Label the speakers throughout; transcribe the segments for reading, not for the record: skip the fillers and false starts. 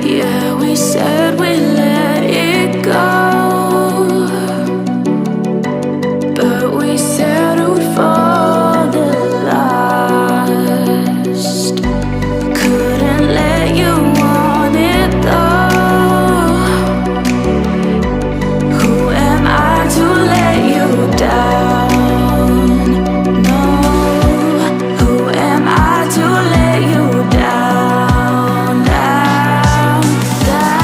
Speaker 1: Yeah, we said we let it go, but we settled for the last. Couldn't let you want it though. Who am I to let you down? No, who am I to let you down, down, down?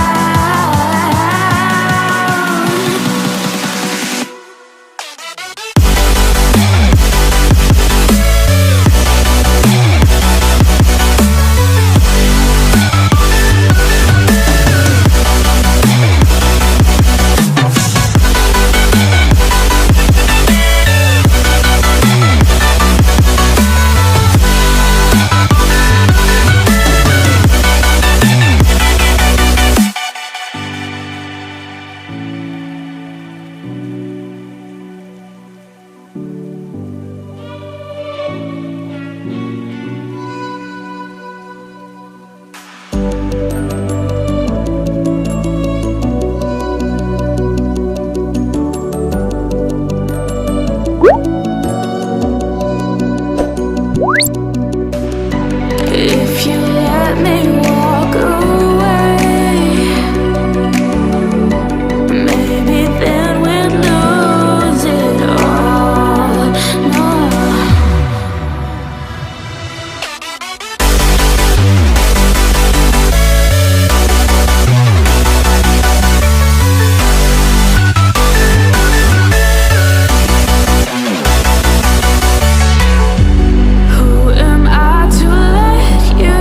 Speaker 1: If you let me walk away, maybe then we'd lose it all. No. Who am I to let you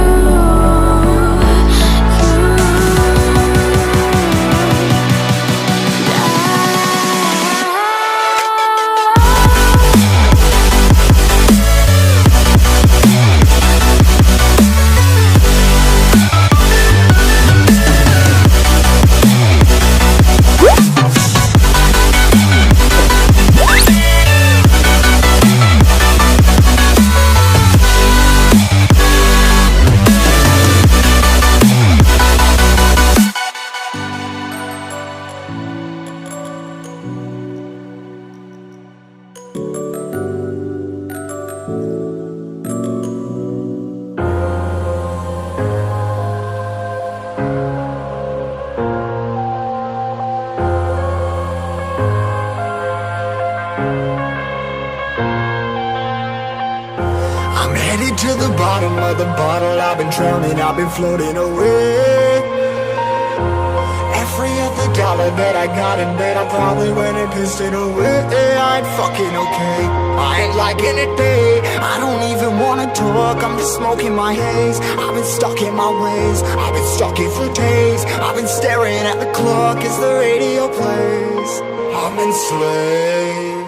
Speaker 2: I'm headed to the bottom of the bottle. I've been drowning, I've been floating away. Every other dollar that I got in bed, I probably went and pissed it away. I ain't fucking okay, I ain't liking it, babe. I don't even wanna talk, I'm just smoking my haze. I've been stuck in my ways, I've been stuck in for days. I've been staring at the clock as the radio plays. I'm enslaved.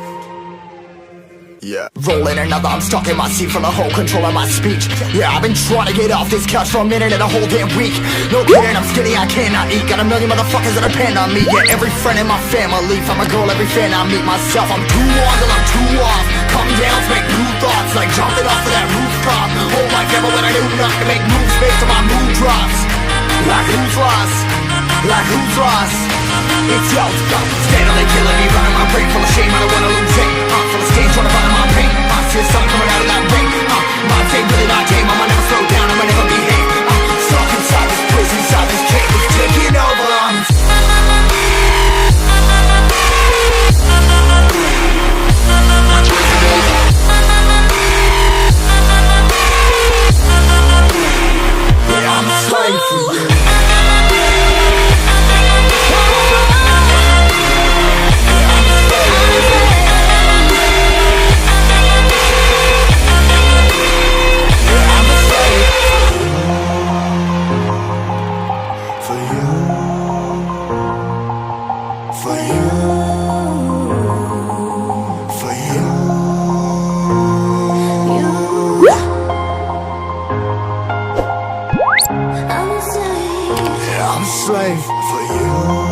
Speaker 2: Yeah, rolling another, I'm stuck in my seat from the whole control of my speech. Yeah, I've been trying to get off this couch for a minute and a whole damn week. No kidding, I'm skinny, I cannot eat. Got a million motherfuckers that depend on me. Yeah, every friend in my family, from a girl, every fan I meet myself. I'm too on till I'm too off. Come down to make new thoughts, like jumping off of that rooftop. Oh my god, when I do not to make moves based on my mood drops. Like who's lost? Like who's lost? It's yo, steadily killing me, running my brain full of shame. I don't wanna lose it. Full of stage, trying to find my pain. I see the sun coming out of that rain. My day really not tame. I'ma never slow down. I'ma never behave. Stuck inside this prison, inside this cage, it's taking over. Yeah, I'm a slave for you. I'm a slave for you.